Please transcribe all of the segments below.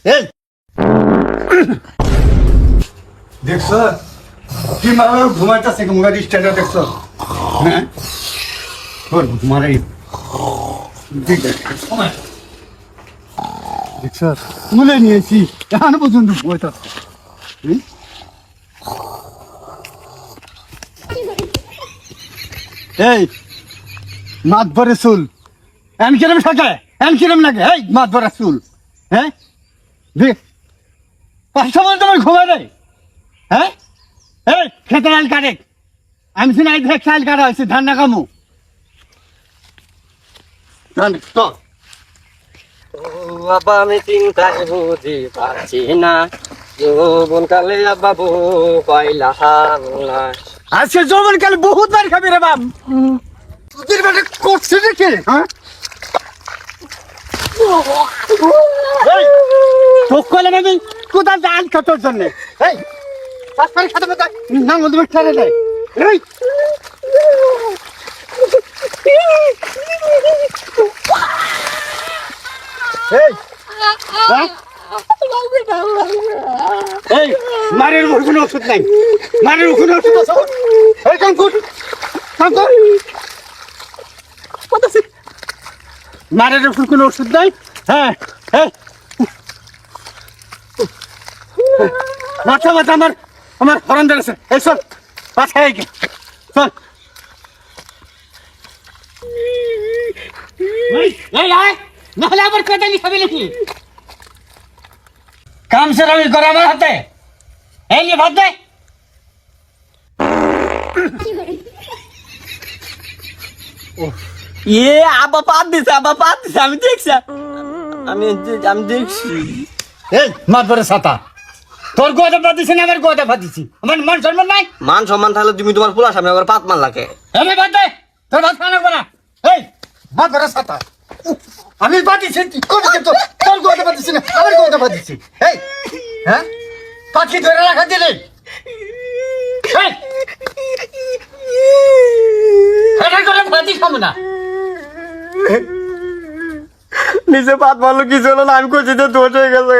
এই দেখছো কি মারা ঘুমাইতেছে মুখের স্ট্যান্ডার্ড দেখছো হ্যাঁ ঘুমারে দেখছো তুলে নিয়েছি এখনো পর্যন্ত ঘুমাইতেছে এই মাত ভরে চুল এন কিরম থাকে এন কিরম লাগে এই মাত ভরা চুল হ্যাঁ দেখ 500 মান তোমার ঘুমা দেয় হ্যাঁ এই খেতে আল কাটে আমি শুনে এই দেখ চাল কাটা হয়েছে ধান না কামু ধান তো বাবা আমি চিন্তায় বুঝি পারছি না যৌবন কালে বাবু কয়লা হামলা আজকে যৌবন কালে বহুত বার খাবি রে বাপ তোদের বেটা করছে নাকি হ্যাঁ তোক কইলাম আমি কোথায় জাল খাতর জন্য এই পাঁচ পারি খাতে পাতা না মধ্যে ছেড়ে দেয় এই এই হ্যাঁ এই মারের উপর কোনো ওষুধ নাই মারের উপর কোনো ওষুধ আছে এই কাঙ্কুর কাঙ্কুর মারের উপর কোনো ওষুধ নাই হ্যাঁ হ্যাঁ মাথা মাথা আমার হরন্দার আছে এই চল পাছায় গিয়ে চল এই আয় নাহলে আবার কেদানি খাবি নাকি কাম সেরামি করে আমার হাতে এই নিয়ে ভাত দে আবার পাত দিছে আমি দেখছি আমি দেখছি এই মাত ধরে ছাতা তোর গোয়াতে পাতিছি না আমার গোয়াতে পাতিছি আমার মান সম্মান নাই মান সম্মান থাকলে তুমি তোমার পোলা সামনে আবার পাত মান লাগে আমি ভাত দে তোর ভাত খানা করা এই মাত ধরে ছাতা আমি পাতিছি কোন কিন্তু তোর গোয়াতে পাতিছি না আমার গোয়াতে পাতিছি এই হ্যাঁ পাখি ধরে রাখা দিলে এই এটা করে পাতি খাবো না নিজে পাত মারলো কিছু হলো না আমি করছি তো দোষ হয়ে গেছে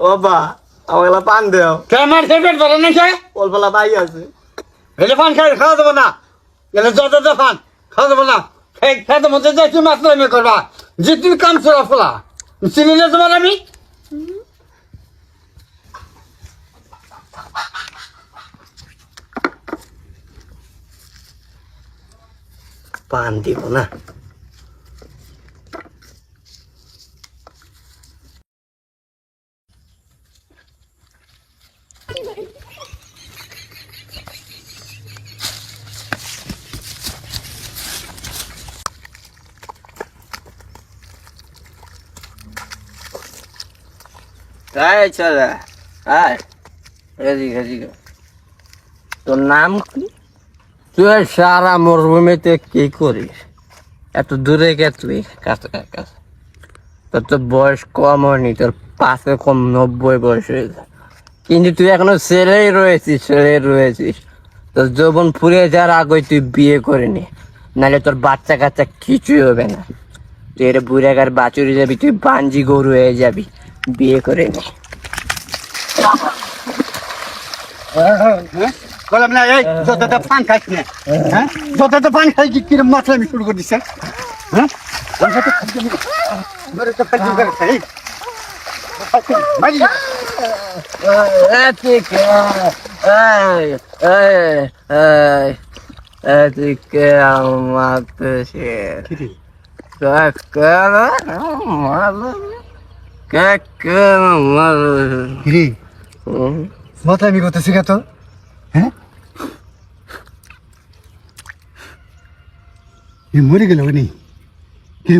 ও বা আমাকে পান দেও আমার ফেভারিট বলে না সে অল্পলা বাই আছে এলে পান খাওয়া দেবো না এলে যত পান খাওয়া দেবো না খেতে মধ্যে যাই তুমি মাত্র আমি করবা যে তুমি কাম চলা ফোলা চিনি না তোমার আমি পান দিব না তাই চলে আয় এদিকে তোর নাম কি তুই সারা মরুভূমিতে কি করিস এত দূরে গে তুই কাছে তোর তো বয়স কম হয়নি তোর পাশে কম 90 বয়স হয়েছে কিন্তু তুই এখনো ছেলেই রয়েছিস তোর যৌবন ফুরিয়ে যাওয়ার আগে তুই বিয়ে করে নি নাহলে তোর বাচ্চা কাচ্চা কিছুই হবে না তুই এর বুড়াগার বাছুরি যাবি তুই বাঞ্জি গরু হয়ে যাবি বিয়ে করে নি বললাম না এই যতটা পান খাইস না হ্যাঁ যতটা পান খাই কি কিরম মাথা আমি শুরু করে দিছে হ্যাঁ মাথা আমি করতেছি তো হ্যাঁ মরে গেল নি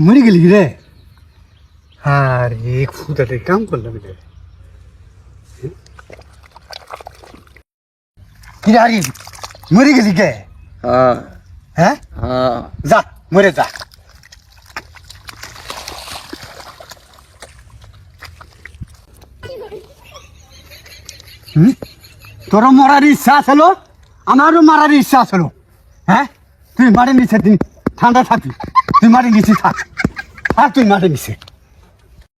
মরে গেলি রে আরে ফুটাতে কাম করলাম রে কি আরে মরে গেলি কে হ্যাঁ যা মরে যা তোর মরার ইচ্ছা ছিল আমারও মারার ইচ্ছা ছিল হ্যাঁ তুই মাঠে নিচে দিন ঠান্ডা থাকবি তুই মাঠে নিচে থাক আর তুই মাঠে নিচে